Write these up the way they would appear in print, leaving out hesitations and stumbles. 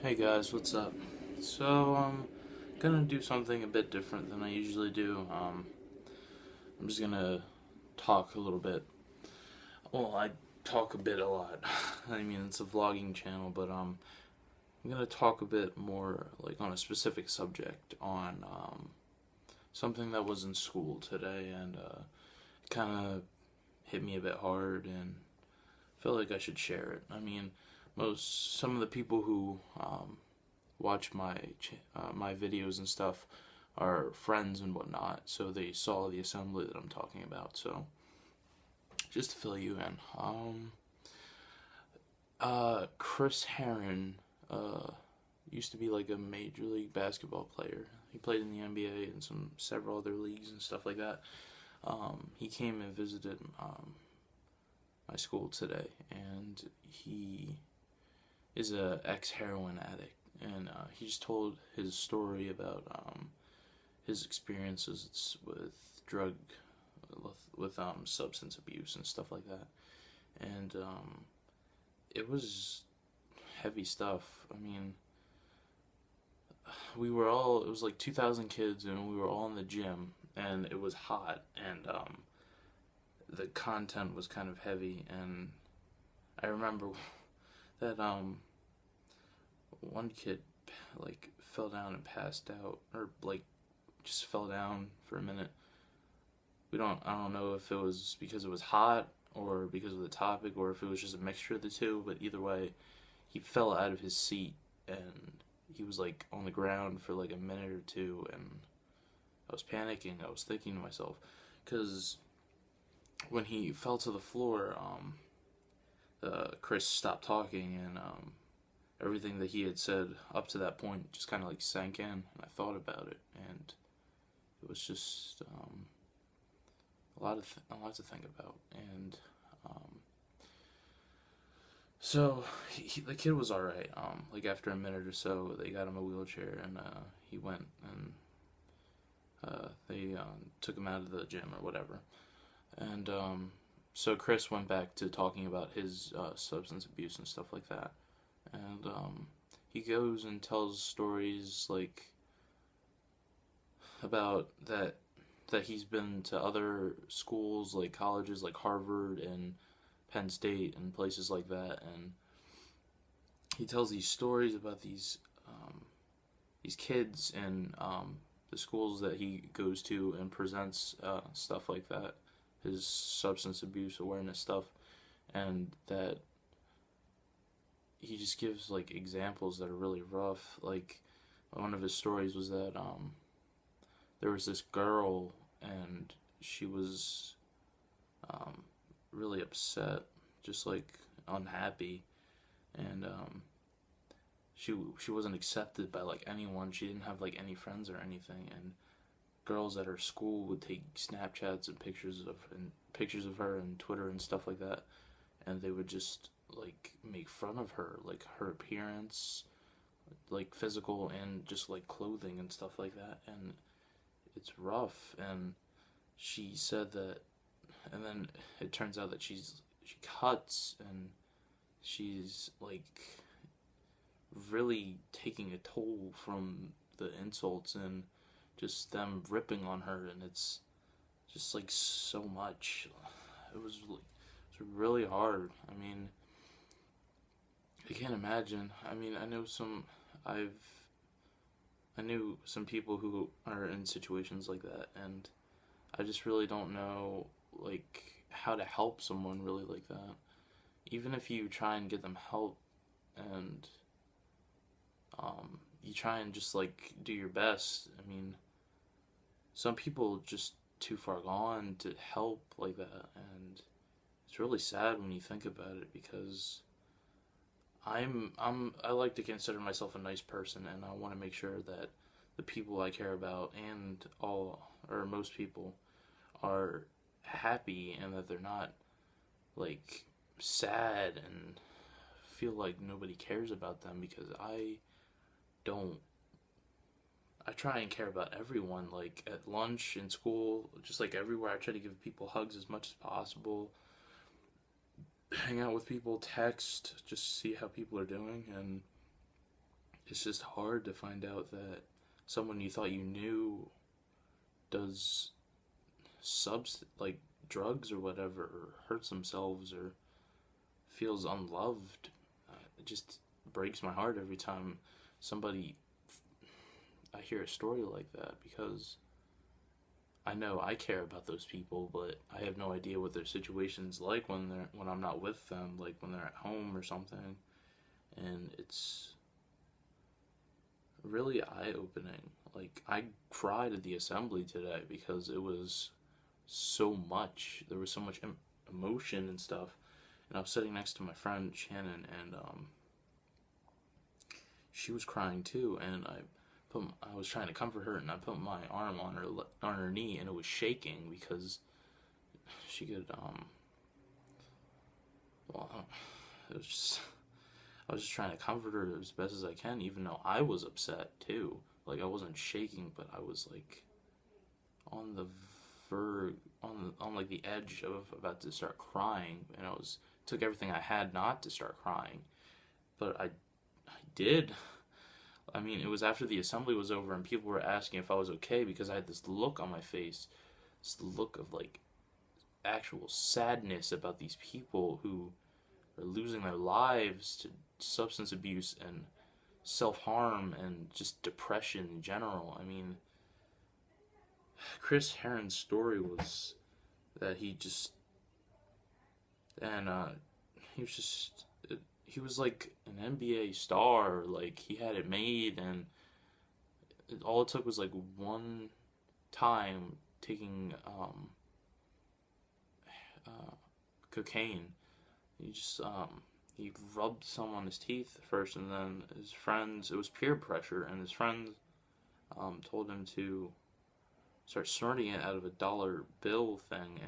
Hey guys, what's up? So, gonna do something a bit different than I usually do. I'm just gonna talk a little bit. Well, I talk a bit a lot. I mean, it's a vlogging channel, but I'm gonna talk a bit more like on a specific subject on something that was in school today, and it kind of hit me a bit hard, and felt like I should share it. I mean, some of the people who watch my videos and stuff are friends and whatnot, so they saw the assembly that I'm talking about. So just to fill you in, Chris Herren used to be like a major league basketball player. He played in the NBA and several other leagues and stuff like that. He came and visited my school today, and he is a ex heroin addict, and he just told his story about his experiences with drug, with substance abuse and stuff like that, and it was heavy stuff. I mean, it was like 2,000 kids, and we were all in the gym, and it was hot, and the content was kind of heavy, and I remember that one kid like fell down and passed out, or like just fell down for a minute. I don't know if it was because it was hot or because of the topic, or if it was just a mixture of the two, but either way, he fell out of his seat, and he was like on the ground for like a minute or two, and I was panicking. I was thinking to myself, because when he fell to the floor, Chris stopped talking, and everything that he had said up to that point just kind of like sank in, and I thought about it, and it was just a lot to think about. And so the kid was all right. Like after a minute or so, they got him a wheelchair, and he went, and they took him out of the gym or whatever. And so Chris went back to talking about his substance abuse and stuff like that. And he goes and tells stories like about that he's been to other schools, like colleges like Harvard and Penn State and places like that, and he tells these stories about these kids and the schools that he goes to, and presents stuff like that, his substance abuse awareness stuff, and that he just gives like examples that are really rough. Like one of his stories was that there was this girl, and she was um, really upset, just like unhappy, and she wasn't accepted by like anyone. She didn't have like any friends or anything, and girls at her school would take Snapchats and pictures of her and Twitter and stuff like that, and they would just like make fun of her, like her appearance, like physical and just like clothing and stuff like that, and it's rough. And she said that, and then it turns out that she cuts, and she's like really taking a toll from the insults and just them ripping on her, and it's just like so much. It was really hard. I mean, I can't imagine. I mean, I've I knew some people who are in situations like that, and I just really don't know like how to help someone really like that. Even if you try and get them help, and you try and just like do your best. I mean, some people just too far gone to help like that, and it's really sad when you think about it, because I like to consider myself a nice person, and I want to make sure that the people I care about, and all or most people, are happy, and that they're not like sad and feel like nobody cares about them, because don't I try and care about everyone, like at lunch, in school, just like everywhere. I try to give people hugs as much as possible, hang out with people, text, just see how people are doing, and it's just hard to find out that someone you thought you knew does like drugs or whatever, or hurts themselves, or feels unloved. It just breaks my heart every time somebody I hear a story like that, because I know I care about those people, but I have no idea what their situation's like when I'm not with them, like when they're at home or something. And it's really eye-opening. Like, I cried at the assembly today because it was so much. There was so much emotion and stuff. And I was sitting next to my friend Shannon, and she was crying too. And I was trying to comfort her, and I put my arm on her knee, and it was shaking because she could well, it was just. I was just trying to comfort her as best as I can, even though I was upset too. Like, I wasn't shaking, but I was like on the on like the edge of about to start crying, and took everything I had not to start crying, but I did. I mean, it was after the assembly was over, and people were asking if I was okay because I had this look on my face, this look of like actual sadness about these people who are losing their lives to substance abuse and self-harm and just depression in general. I mean, Chris Herren's story was that he was like an NBA star. Like, he had it made, and all it took was like one time taking cocaine. He rubbed some on his teeth first, and then his friends, it was peer pressure, and his friends told him to start snorting it out of a dollar bill thing.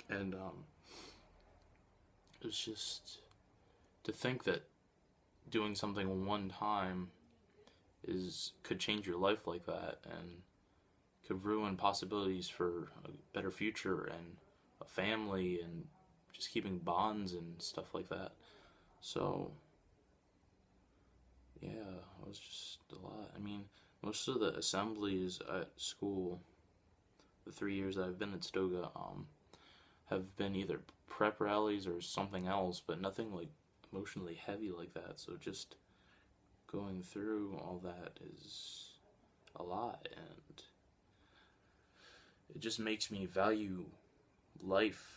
And it was just to think that doing something one time could change your life like that, and could ruin possibilities for a better future and a family and just keeping bonds and stuff like that. So, yeah, it was just a lot. I mean, most of the assemblies at school, the 3 years that I've been at Stoga, have been either prep rallies or something else, but nothing like emotionally heavy like that. So just going through all that is a lot, and it just makes me value life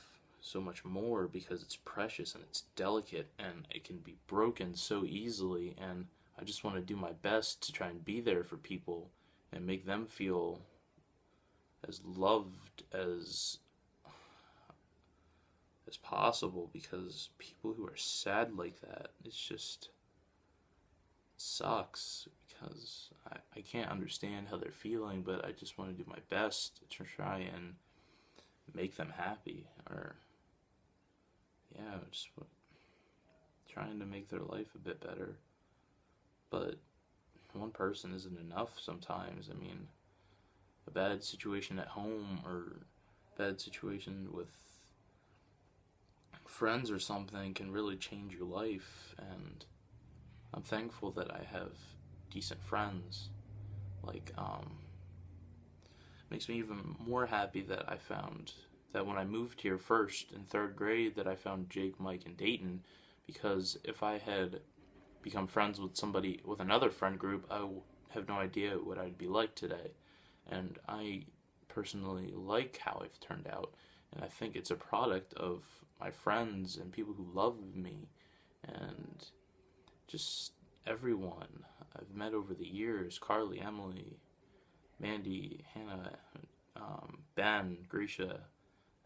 so much more because it's precious and it's delicate and it can be broken so easily. And I just want to do my best to try and be there for people and make them feel as loved as possible, because people who are sad like that, it sucks, because I can't understand how they're feeling, but I just want to do my best to try and make them happy, or just trying to make their life a bit better. But one person isn't enough sometimes. I mean, a bad situation at home or bad situation with friends or something can really change your life, and I'm thankful that I have decent friends. Like, makes me even more happy that I found that when I moved here first in 3rd grade, that I found Jake, Mike, and Dayton, because if I had become friends with another friend group, I have no idea what I'd be like today. And I personally like how I've turned out, and I think it's a product of my friends and people who love me, and just everyone I've met over the years: Carly, Emily, Mandy, Hannah, Ben, Grisha,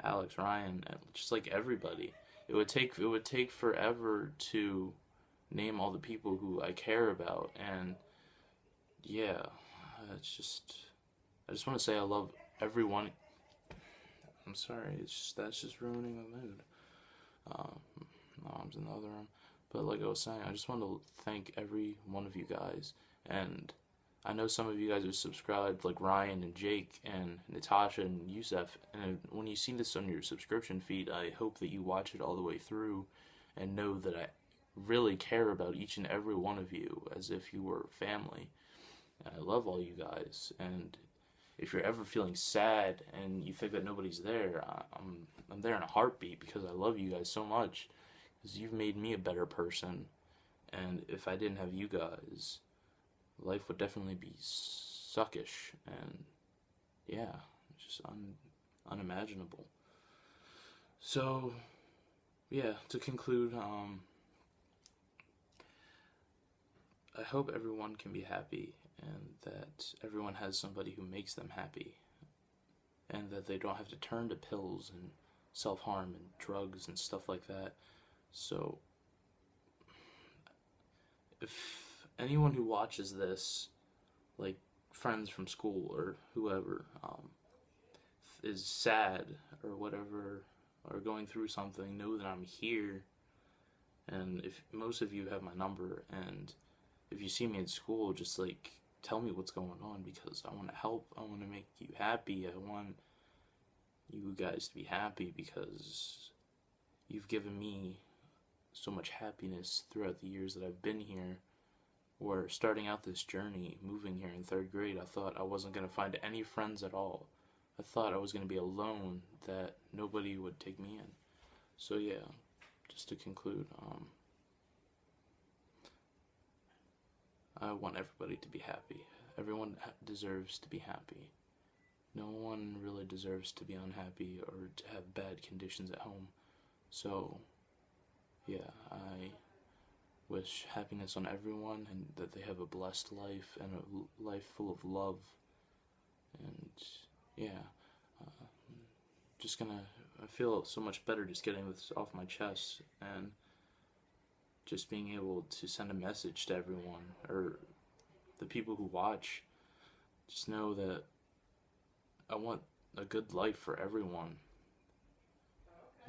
Alex, Ryan, and just like everybody. It would take forever to name all the people who I care about, and yeah, I just want to say I love everyone. I'm sorry, that's just ruining my mood. Mom's in the other room. But like I was saying, I just want to thank every one of you guys. And I know some of you guys are subscribed, like Ryan and Jake and Natasha and Yusef. And when you see this on your subscription feed, I hope that you watch it all the way through and know that really care about each and every one of you as if you were family. And I love all you guys. And if you're ever feeling sad and you think that nobody's there, I'm there in a heartbeat because I love you guys so much. Because you've made me a better person. And if I didn't have you guys, life would definitely be suckish. And yeah, just unimaginable. So, yeah, to conclude, I hope everyone can be happy and that everyone has somebody who makes them happy and that they don't have to turn to pills and self-harm and drugs and stuff like that. So, if anyone who watches this, like friends from school or whoever, is sad or whatever, or going through something, know that I'm here. And if most of you have my number, and if you see me in school, just like tell me what's going on, because I want to help. I want to make you happy. I want you guys to be happy because you've given me so much happiness throughout the years that I've been here. Where starting out this journey, moving here in 3rd grade, I thought I wasn't going to find any friends at all. I thought I was going to be alone, that nobody would take me in. So yeah, just to conclude, I want everybody to be happy. Everyone deserves to be happy. No one really deserves to be unhappy or to have bad conditions at home. So yeah, I wish happiness on everyone and that they have a blessed life and a life full of love. And yeah, I feel so much better just getting this off my chest and just being able to send a message to everyone, or the people who watch. Just know that I want a good life for everyone.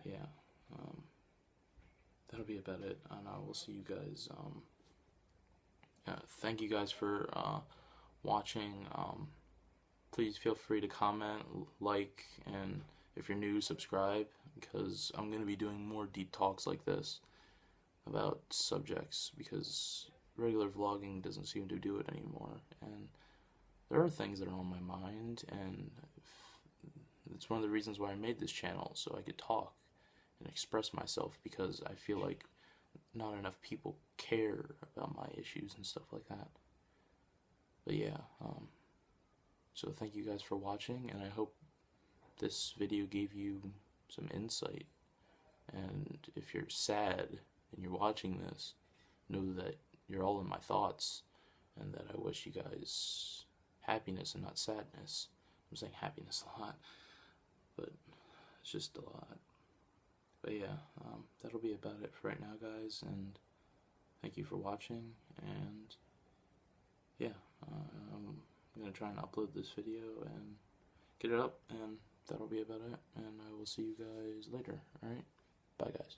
Yeah, that'll be about it, and I will see you guys. Thank you guys for watching. Please feel free to comment, like, and if you're new, subscribe, because I'm going to be doing more deep talks like this about subjects, because regular vlogging doesn't seem to do it anymore, and there are things that are on my mind, and it's one of the reasons why I made this channel, so I could talk and express myself, because I feel like not enough people care about my issues and stuff like that. But yeah, so thank you guys for watching, and I hope this video gave you some insight. And if you're sad and you're watching this, know that you're all in my thoughts, and that I wish you guys happiness and not sadness. I'm saying happiness a lot, but it's just a lot. But yeah, that'll be about it for right now, guys, and thank you for watching, and yeah, I'm gonna try and upload this video and get it up, and that'll be about it, and I will see you guys later. Alright, bye guys.